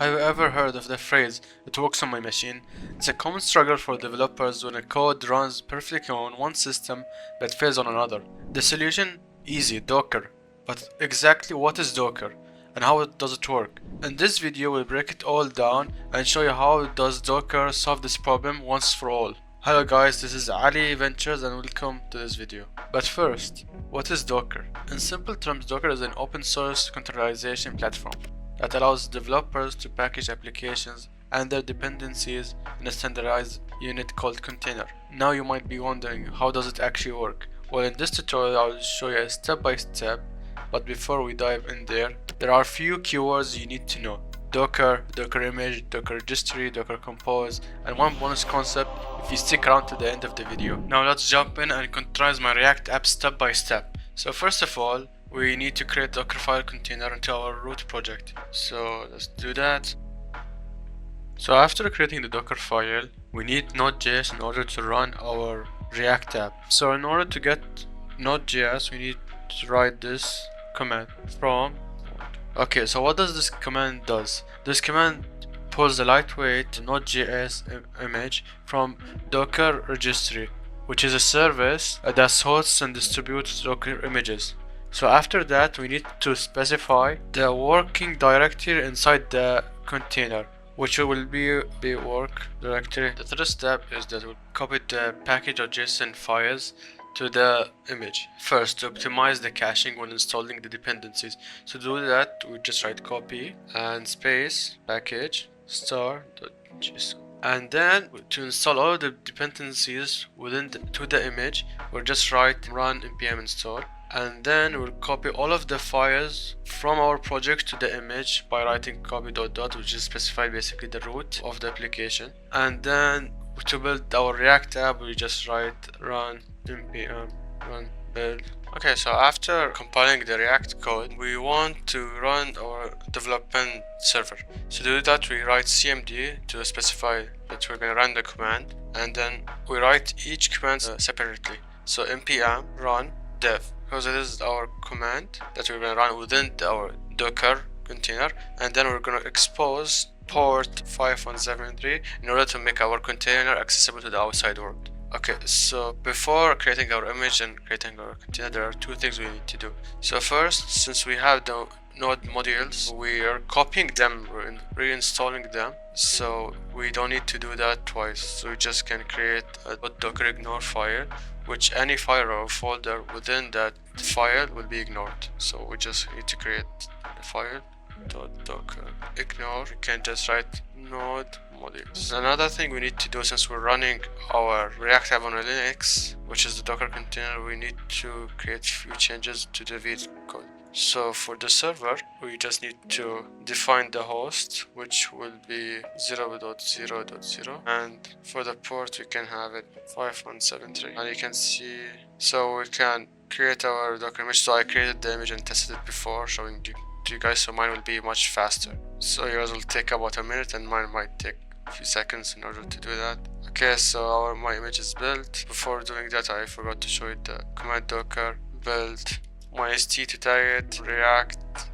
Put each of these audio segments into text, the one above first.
Have you ever heard of the phrase, "it works on my machine"? It's a common struggle for developers when a code runs perfectly on one system but fails on another. The solution? Easy, Docker. But exactly what is Docker and how does it work? In this video we'll break it all down and show you how does Docker solve this problem once for all. Hello guys, this is Ali Ventures and welcome to this video. But first, what is Docker? In simple terms, Docker is an open source containerization platform that allows developers to package applications and their dependencies in a standardized unit called container. Now you might be wondering, how does it actually work? Well, in this tutorial I will show you a step by step, but before we dive in there are a few keywords you need to know. Docker, Docker image, Docker registry, Docker compose, and one bonus concept if you stick around to the end of the video. Now let's jump in and containerize my React app step by step. So first of all, we need to create a Dockerfile container into our root project. So let's do that. So after creating the Dockerfile, we need Node.js in order to run our React app. So in order to get Node.js, we need to write this command from. Okay, so what does this command does? This command pulls a lightweight Node.js image from Docker registry, which is a service that hosts and distributes Docker images. So after that, we need to specify the working directory inside the container, which will be work directory. The third step is that we'll copy the package.json files to the image first to optimize the caching when installing the dependencies. To do that, we just write copy and space package star.json, and then to install all the dependencies to the image, we'll just write run npm install, and then we'll copy all of the files from our project to the image by writing copy ... which is specified basically the root of the application. And then to build our React app, we just write run npm run build. Okay, so after compiling the React code, we want to run our development server. So to do that, we write cmd to specify that we're going to run the command, and then we write each command separately. So npm run dev, because it is our command that we're going to run within our Docker container, and then we're going to expose port 5173 in order to make our container accessible to the outside world. Okay, so before creating our image and creating our container, there are two things we need to do. So first, since we have the node modules, we are copying them and reinstalling them, so we don't need to do that twice. So we just can create a dockerignore file, which any file or folder within that file will be ignored. So we just need to create the file .dockerignore. We can just write node modules. Another thing we need to do, since we're running our React app on a Linux, which is the Docker container, we need to create a few changes to the V code. So for the server, we just need to define the host, which will be 0.0.0, and for the port we can have it 5173. And you can see, so we can create our Docker image. So I created the image and tested it before, showing to you guys, so mine will be much faster. So yours will take about a minute and mine might take a few seconds in order to do that. Okay, so my image is built. Before doing that, I forgot to show you the command docker build myst to tag it react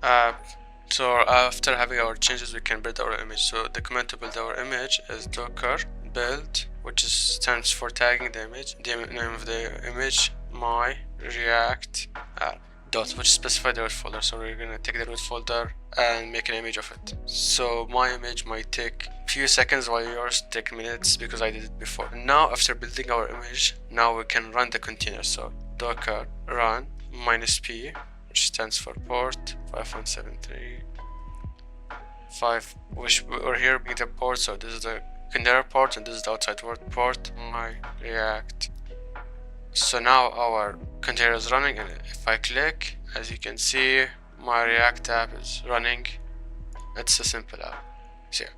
app. So after having our changes, we can build our image. So the command to build our image is docker build, which stands for tagging the image. The name of the image my react app dot, which specifies the root folder. So we're gonna take the root folder and make an image of it. So my image might take a few seconds while yours take minutes because I did it before. Now after building our image, now we can run the container. So docker run -p, which stands for port 5173 which we're here being the port. So this is the container port and this is the outside world port, my react. So now our container is running, and if I click, as you can see, my React app is running. It's a simple app.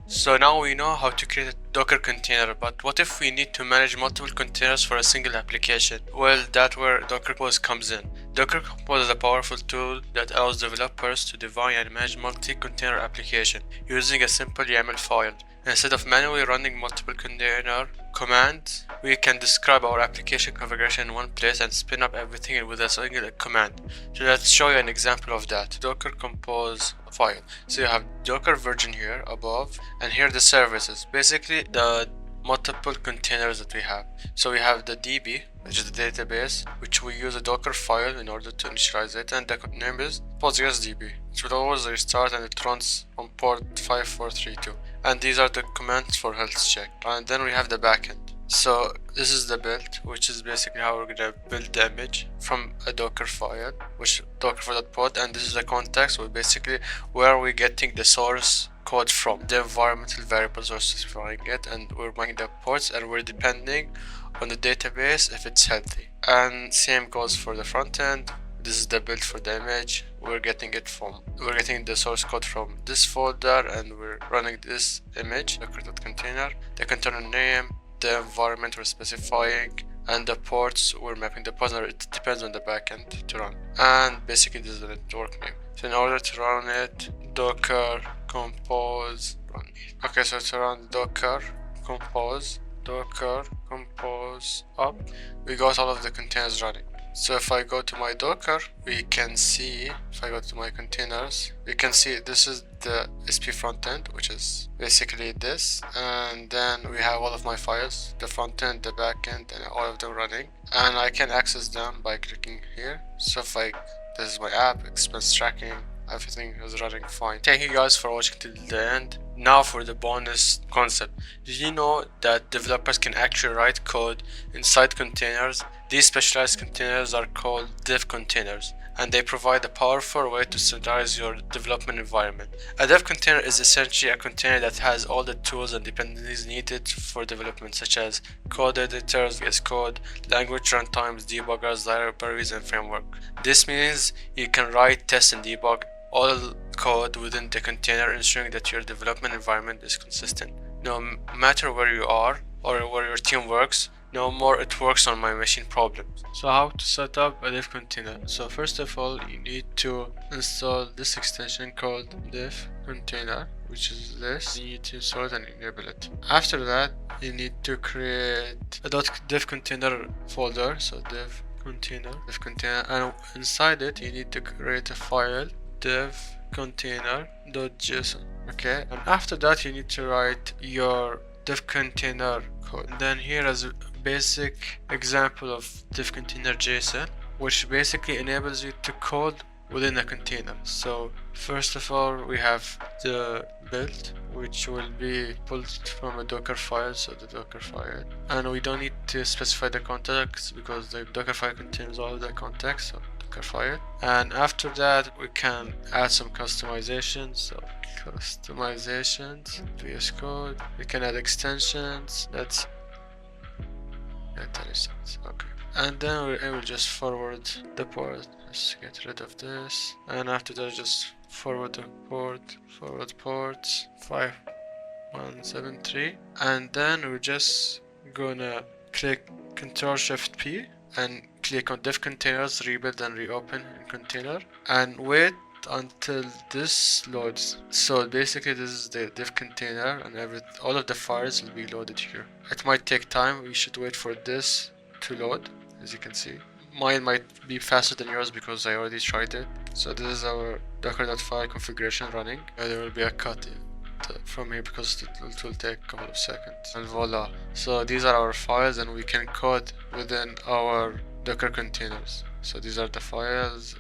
So now we know how to create a Docker container, but what if we need to manage multiple containers for a single application? Well, that's where Docker Compose comes in. Docker Compose is a powerful tool that allows developers to define and manage multi-container application using a simple YAML file. Instead of manually running multiple container commands, we can describe our application configuration in one place and spin up everything with a single command. So let's show you an example of that. Docker compose file. So you have Docker version here above, and here the services. Basically the multiple containers that we have. So we have the DB, which is the database, which we use a Dockerfile in order to initialize it, and the name is PostgreSDB. It will always restart and it runs on port 5432. And these are the commands for health check. And then we have the backend. So this is the build, which is basically how we're gonna build the image from a Dockerfile, which dockerfile.pod, and this is the context, so basically where we're getting the source code from. The environmental variables are specifying it, and we're making the ports, and we're depending on the database if it's healthy. And same goes for the front end. This is the build for the image. We're getting the source code from this folder, and we're running this image, docker.container, the container name, the environment we're specifying, and the ports we're mapping the ports. It depends on the backend to run. And basically this is the network name. So in order to run it, docker compose run. Okay, so to run docker compose up, we got all of the containers running. So if I go to my Docker, we can see, if I go to my containers, we can see this is the SP frontend, which is basically this, and then we have all of my files, the frontend, the backend, and all of them running, and I can access them by clicking here. So if this is my app, expense tracking, everything is running fine. Thank you guys for watching till the end. Now for the bonus concept. Did you know that developers can actually write code inside containers? These specialized containers are called dev containers, and they provide a powerful way to standardize your development environment. A dev container is essentially a container that has all the tools and dependencies needed for development, such as code editors, VS Code, language runtimes, debuggers, libraries, and framework. This means you can write, test, and debug all code within the container, ensuring that your development environment is consistent. No matter where you are or where your team works, no more it works on my machine problems. So how to set up a dev container? So first of all, you need to install this extension called dev container, which is this. You need to install it and enable it. After that, you need to create a dev container folder. So dev container, and inside it you need to create a file, dev container.json. okay, and after that you need to write your dev container code. And then here is a basic example of dev container JSON, which basically enables you to code within a container. So first of all, we have the build, which will be pulled from a Docker file, so the Docker file, and we don't need to specify the context because the Docker file contains all of the context, so Docker file. And after that, we can add some customizations, so customizations, VS Code, we can add extensions, that's okay. And then we will just forward the port. Let's get rid of this, and after that just forward the port, forward ports 5173, and then we're just gonna click Ctrl+Shift+P and click on dev containers, rebuild and reopen in container, and wait until this loads. So basically this is the dev container, and all of the files will be loaded here. It might take time, we should wait for this to load. As you can see, mine might be faster than yours because I already tried it. So this is our docker.file configuration running. There will be a cut from here because it will take a couple of seconds, and voila. So these are our files, and we can code within our Docker containers. So these are the files,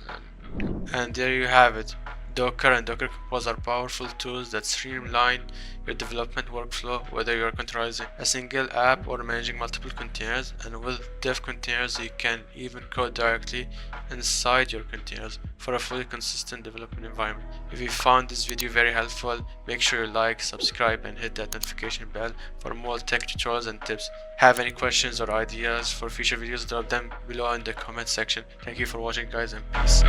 and there you have it. Docker and Docker Compose are powerful tools that streamline your development workflow, whether you are containerizing a single app or managing multiple containers. And with dev containers, you can even code directly inside your containers for a fully consistent development environment. If you found this video very helpful, make sure you like, subscribe, and hit that notification bell for more tech tutorials and tips. Have any questions or ideas for future videos, drop them below in the comment section. Thank you for watching, guys, and peace.